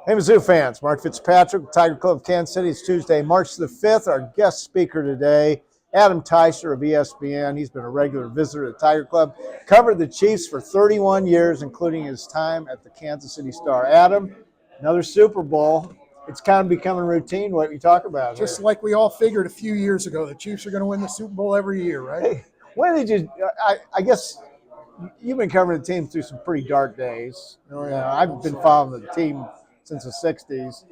Hey, Mizzou fans. Mark Fitzpatrick, Tiger Club of Kansas City. It's Tuesday, March the 5th. Our guest speaker today, Adam Teicher of ESPN. He's been a regular visitor at Tiger Club. Covered the Chiefs for 31 years, including his time at the Kansas City Star. Adam, another Super Bowl. It's kind of becoming routine what you talk about Just here. like we all figured a few years ago, the Chiefs are going to win the Super Bowl every year, right? Hey, when did you – I guess you've been covering the team through some pretty dark days. Oh, yeah. I've been following the team since the 60s.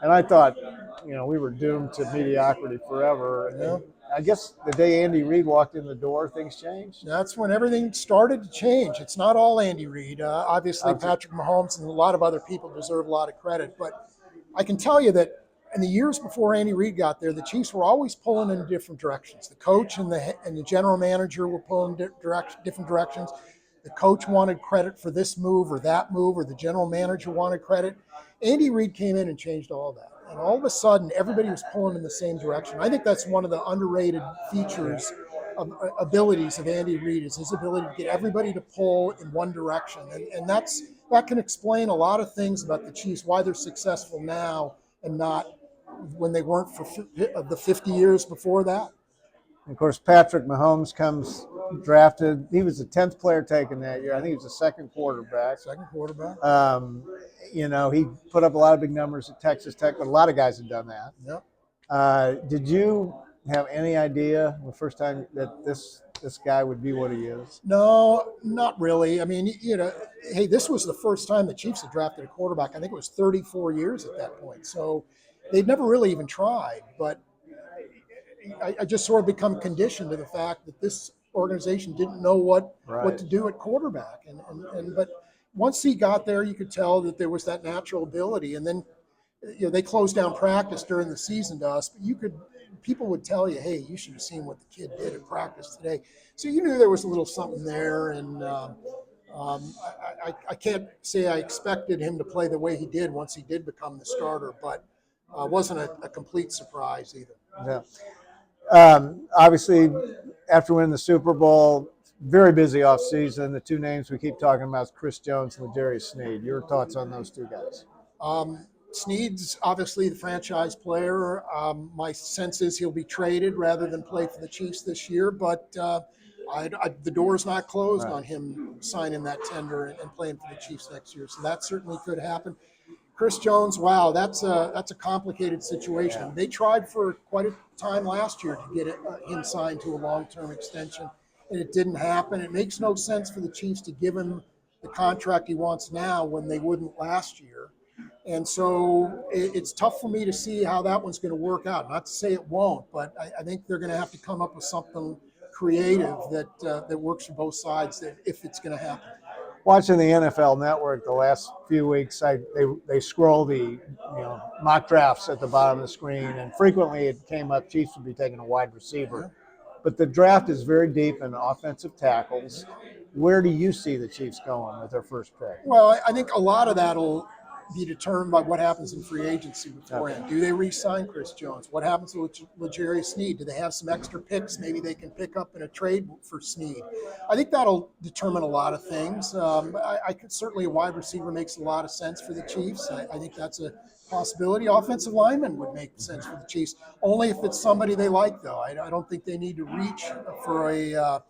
And I thought, we were doomed to mediocrity forever. Yeah. And I guess the day Andy Reid walked in the door, things changed. That's when everything started to change. It's not all Andy Reid. Obviously, Patrick Mahomes and a lot of other people deserve a lot of credit. But I can tell you that in the years before Andy Reid got there, the Chiefs were always pulling in different directions. The coach and the general manager were pulling different directions. The coach wanted credit for this move or that move, or the general manager wanted credit. Andy Reid came in and changed all that. And all of a sudden, everybody was pulling in the same direction. I think that's one of the underrated features of abilities of Andy Reid, is his ability to get everybody to pull in one direction. And that can explain a lot of things about the Chiefs, why they're successful now and not when they weren't for the 50 years before that. And of course, Patrick Mahomes comes drafted. He was the 10th player taken that year. I think he was the second quarterback. He put up a lot of big numbers at Texas Tech, but a lot of guys have done that. Yep. Did you have any idea the first time that this guy would be what he is? No, not really. I mean, hey, this was the first time the Chiefs had drafted a quarterback. I think it was 34 years at that point. So they'd never really even tried. But I just sort of become conditioned to the fact that this organization didn't know what to do at quarterback. But once he got there, you could tell that there was that natural ability. And then they closed down practice during the season to us, but people would tell you, hey, you should have seen what the kid did at practice today. So you knew there was a little something there. And I can't say I expected him to play the way he did once he did become the starter, but wasn't a complete surprise either. Yeah. Obviously, after winning the Super Bowl, very busy offseason. The two names we keep talking about is Chris Jones and L'Jarius Sneed. Your thoughts on those two guys? Sneed's obviously the franchise player. My sense is he'll be traded rather than play for the Chiefs this year, but the door's not closed on him signing that tender and playing for the Chiefs next year. So that certainly could happen. Chris Jones, wow, that's a complicated situation. Yeah. They tried for quite a time last year to get him signed to a long-term extension, and it didn't happen. It makes no sense for the Chiefs to give him the contract he wants now when they wouldn't last year. And so it's tough for me to see how that one's going to work out. Not to say it won't, but I think they're going to have to come up with something creative that works for both sides if it's going to happen. Watching the NFL Network the last few weeks, they scroll the mock drafts at the bottom of the screen, and frequently it came up Chiefs would be taking a wide receiver. But the draft is very deep in offensive tackles. Where do you see the Chiefs going with their first pick? Well, I think a lot of that will be determined by what happens in free agency beforehand. Okay. Do they re-sign Chris Jones? What happens with L'Jarius Sneed? Do they have some extra picks maybe they can pick up in a trade for Sneed? I think that'll determine a lot of things. I could certainly, a wide receiver makes a lot of sense for the Chiefs. I think that's a possibility. Offensive lineman would make sense for the Chiefs, only if it's somebody they like, though. I don't think they need to reach for an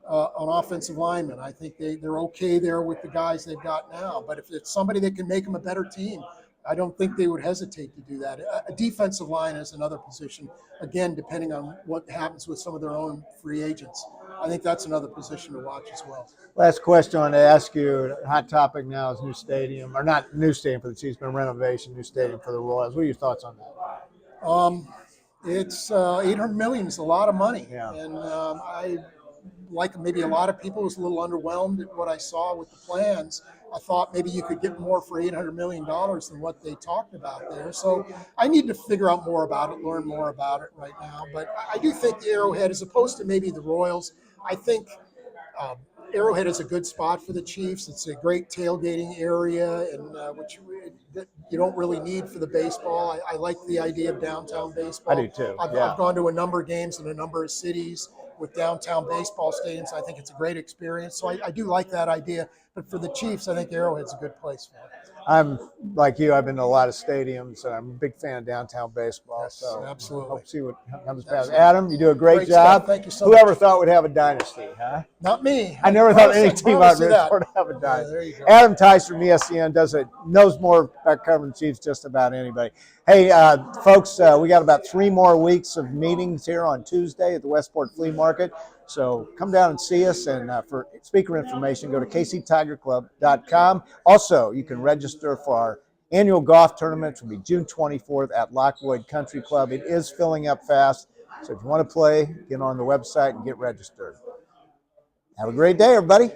offensive lineman. I think they're okay there with the guys they've got now. But if it's somebody that can make them a better team, I don't think they would hesitate to do that. A defensive line is another position, again, depending on what happens with some of their own free agents. I think that's another position to watch as well. Last question I want to ask you. Hot topic now is new stadium, or not new stadium for the Chiefs, but renovation, new stadium for the Royals. What are your thoughts on that? It's $800 million is a lot of money. Yeah. And I, like maybe a lot of people, was a little underwhelmed at what I saw with the plans. I thought maybe you could get more for $800 million than what they talked about there. So I need to figure out more about it, learn more about it right now. But I do think Arrowhead, as opposed to maybe the Royals, I think Arrowhead is a good spot for the Chiefs. It's a great tailgating area, and which you don't really need for the baseball. I like the idea of downtown baseball. I do too. I've gone to a number of games in a number of cities with downtown baseball stadiums. I think it's a great experience. So I do like that idea. But for the Chiefs, I think Arrowhead's a good place for it. I'm like you. I've been to a lot of stadiums, and I'm a big fan of downtown baseball. Yes, so absolutely. hope to see what comes past. Absolutely. Adam, you do a great stuff. job. Thank you so Whoever much. thought we'd have a dynasty, huh? Not me. I never thought any team out there would have a Yeah, dynasty. there you go. Adam Teicher from ESPN knows more about covering the Chiefs just about anybody. Hey, folks, we got about 3 more weeks of meetings here on Tuesday at the Westport Flea Market. So come down and see us. And for speaker information, go to kctigerclub.com. Also, you can register for our annual golf tournament, which will be June 24th at Lockwood Country Club. It is filling up fast. So if you want to play, get on the website and get registered. Have a great day, everybody.